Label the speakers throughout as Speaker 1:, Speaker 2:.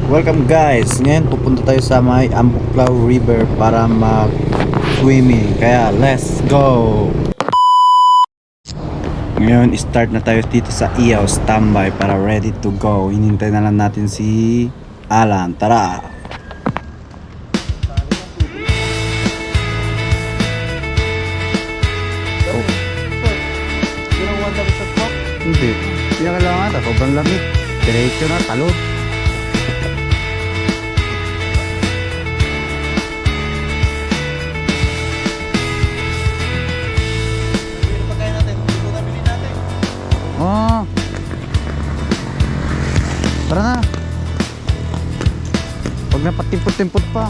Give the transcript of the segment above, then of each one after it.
Speaker 1: Welcome guys, ngayon pupunta tayo sa may Ambuklaw River para mag-swimming. Kaya let's go! Ngayon start na tayo dito sa Iaw, standby para ready to go. Hinintay na lang natin si Alan, tara! Oh. Hindi, hindi na kailangan ata, sobrang lamig. Diretso na, talod. Oh. Tara na. Huwag na patimpot-timpot pa.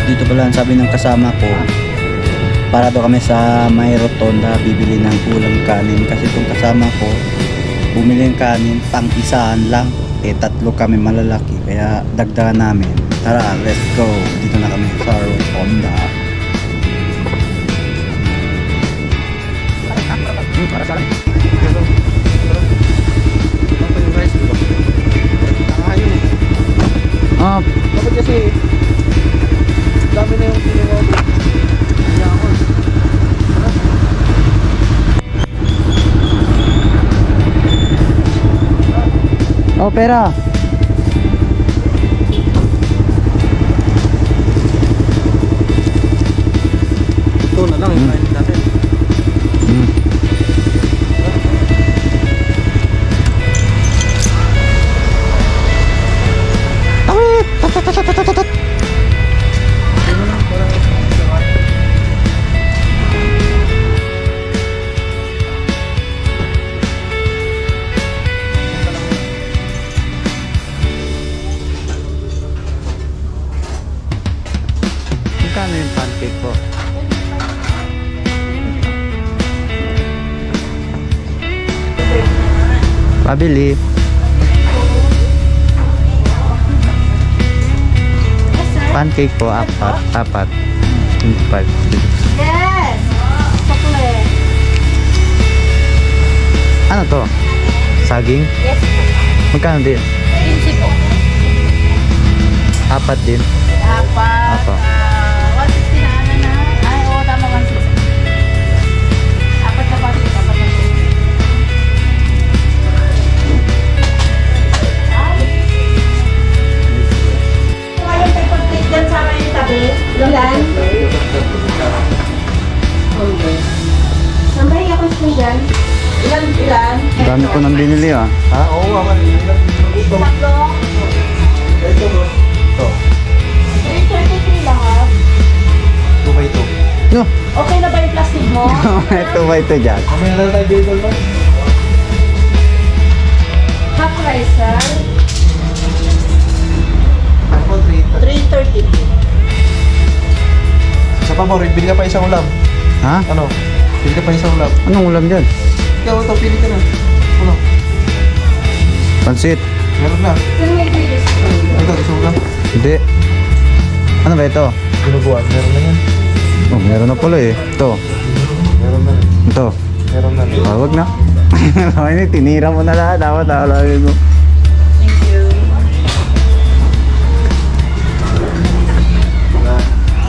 Speaker 1: Dito pala sabi ng kasama ko, para daw kami sa may rotonda bibili ng ulam kanin, kasi itong kasama ko bumili ng kanin pang isaan lang, tatlo kami malalaki, kaya dagdagan namin. Tara, let's go. Dito na kami sa rotonda. Para sa akin
Speaker 2: dapat kasi dami na yung ginawa ko.
Speaker 1: Oh, pera.
Speaker 2: Ito na lang yung kainin natin.
Speaker 1: Magkano yung pancake po? Pabili. Pancake po, apat. 5.
Speaker 3: Yes! Chocolate.
Speaker 1: Ano to? Saging?
Speaker 3: Yes po.
Speaker 1: Magkano din?
Speaker 3: 15 po.
Speaker 1: Apat din.
Speaker 3: Apat.
Speaker 1: Apo.
Speaker 3: 160 na ano na. Ay, oo, tama 160. Apat na pancake, apat na po. Ngayon tayo pag-take dyan sa akin yung tabi. Ilan? Sambay ako spoon dyan. Ilan?
Speaker 1: Dami ko nang binili ah.
Speaker 2: Ha? Oo nga man.
Speaker 3: Tatlo.
Speaker 2: Ito mo. Ito.
Speaker 3: 333 lahat.
Speaker 2: 2 by 2.
Speaker 1: No.
Speaker 3: Okay na ba yung plastic mo?
Speaker 1: Ito ba ito dyan?
Speaker 2: Mamaya lang tayo dito no?
Speaker 3: Half rice, sir.
Speaker 2: Ako 3.
Speaker 3: 330.
Speaker 2: Sa pamor, bili ka pa isang ulam.
Speaker 1: Ha?
Speaker 2: Ano? Bili ka pa isang ulam.
Speaker 1: Anong ulam dyan?
Speaker 2: Ikaw, ito, pili ka na. Ano?
Speaker 1: Pansit?
Speaker 2: Meron na.
Speaker 3: Sir, may videos.
Speaker 2: Ito, isang ulam.
Speaker 1: Hindi. Ano ba ito?
Speaker 2: Binubuan, meron na yan.
Speaker 1: Oh, meron na pala eh. Ito.
Speaker 2: Meron na rin.
Speaker 1: Ito.
Speaker 2: Meron na rin.
Speaker 1: Wag na. Ay, tinira mo na lahat. Dapat alawin mo.
Speaker 3: Thank you.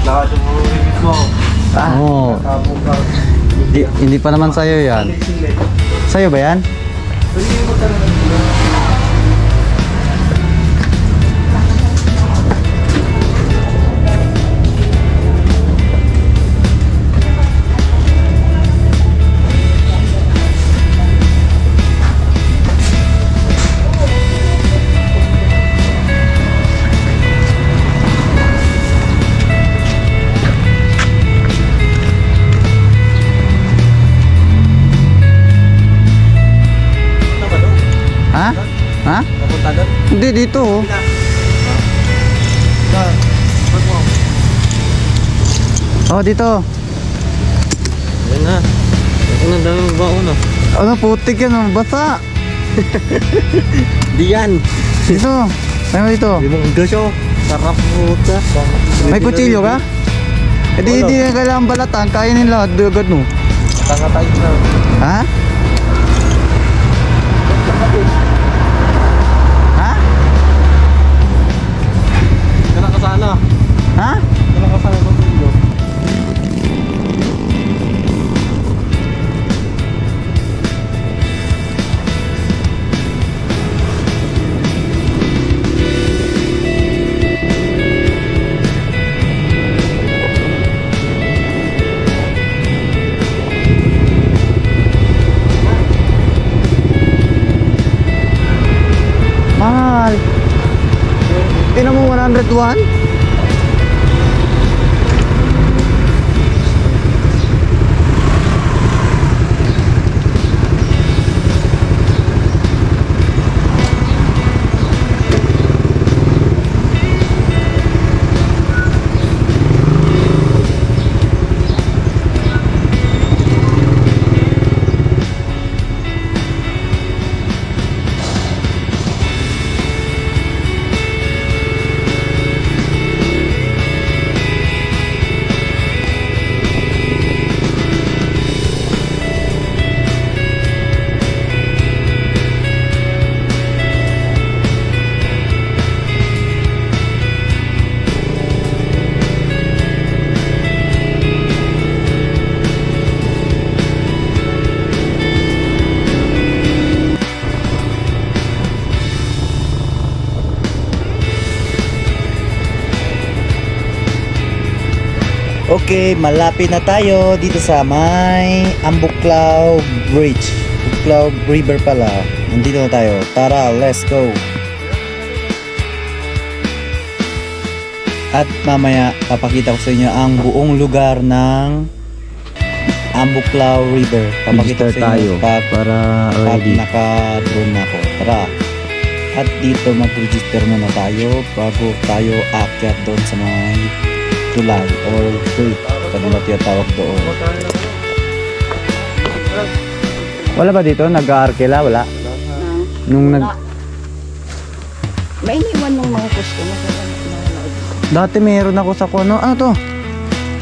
Speaker 2: Lahat yung review mo.
Speaker 1: Oo.
Speaker 2: Tapong ka.
Speaker 1: Hindi pa naman sa'yo yan. Sa'yo ba yan?
Speaker 2: Pwede mo talaga. doon?
Speaker 1: Hindi, dito oh. Oh, dito.
Speaker 2: Yan na. Ang dami ng baon ah.
Speaker 1: Ano, putik yan oh. Basa.
Speaker 2: Di yan.
Speaker 1: Dito. Ano dito?
Speaker 2: Limang gasyo. Sarap puta.
Speaker 1: May kutsilyo ka? Eh di,
Speaker 2: Wala.
Speaker 1: di na kailangan balatan. Kainin lahat. Agad no.
Speaker 2: Tanga-tayo na.
Speaker 1: Ha? Ha?
Speaker 2: Kailan ka sana?
Speaker 1: Ha?
Speaker 2: Kailan ka sana sa video?
Speaker 1: Mahal. Tinan mo 101? Okay, malapit na tayo dito sa may Ambuklaw Bridge. Ambuklaw River pala. Nandito na tayo. Tara, let's go. At mamaya papakita ko sa inyo ang buong lugar ng Ambuklaw River. Papakita ko sa inyo pag naka-drone na ako. Tara. At dito mag-register muna tayo bago tayo aakyat doon sa may tulay or creek. Pwede ba tiyatawag doon? Wala ba dito? Nag-aarkela? Wala? Nung nag...
Speaker 3: May iniwan ng mga customer sa
Speaker 1: Dati meron ako sa kuno. Ano to?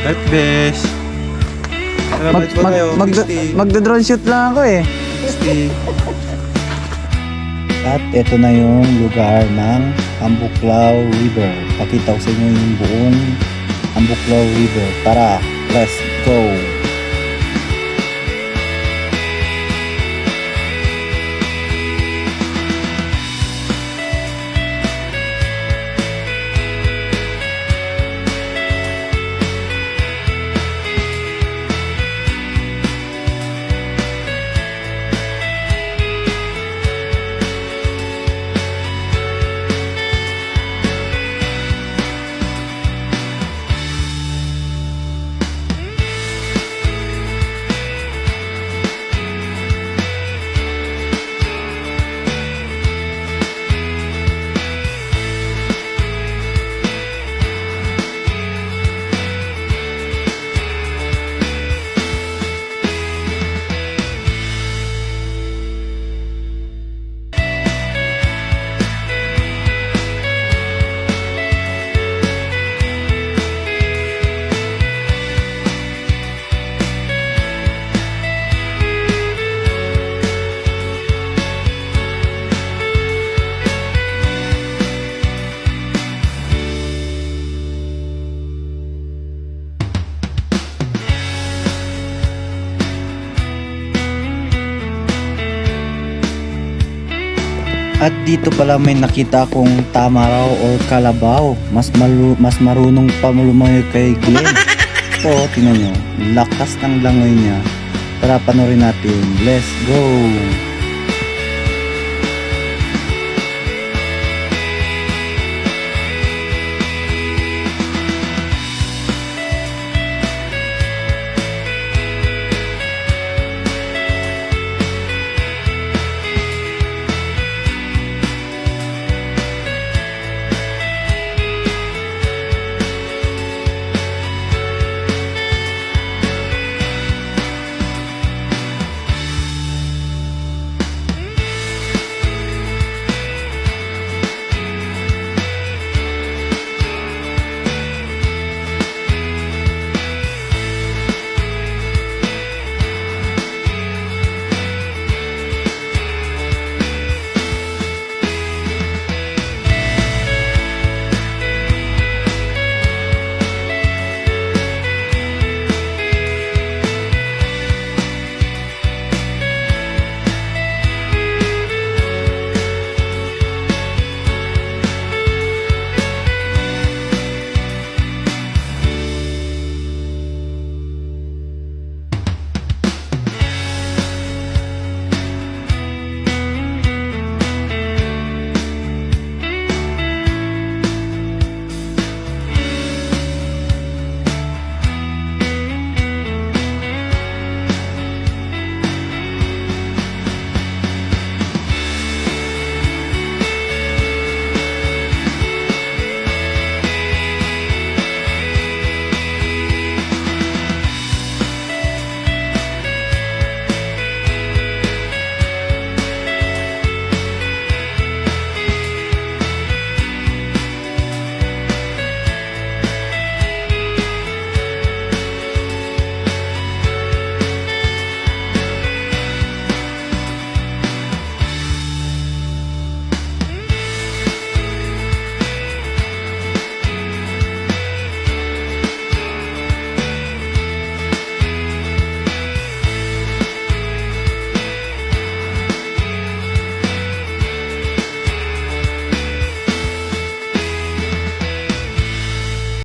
Speaker 2: Life best.
Speaker 1: Magda-drone shoot lang ako eh. At ito na yung lugar ng Ambuklaw River. Pakita ko sa inyo yung buong Ambuklaw River. Tara, let's go! At dito pala may nakita akong tamaraw or kalabaw. Mas marunong pa lumayo kay Glenn. Ito, tingnan nyo. Lakas ng langoy niya. Tara, panoorin natin. Let's go!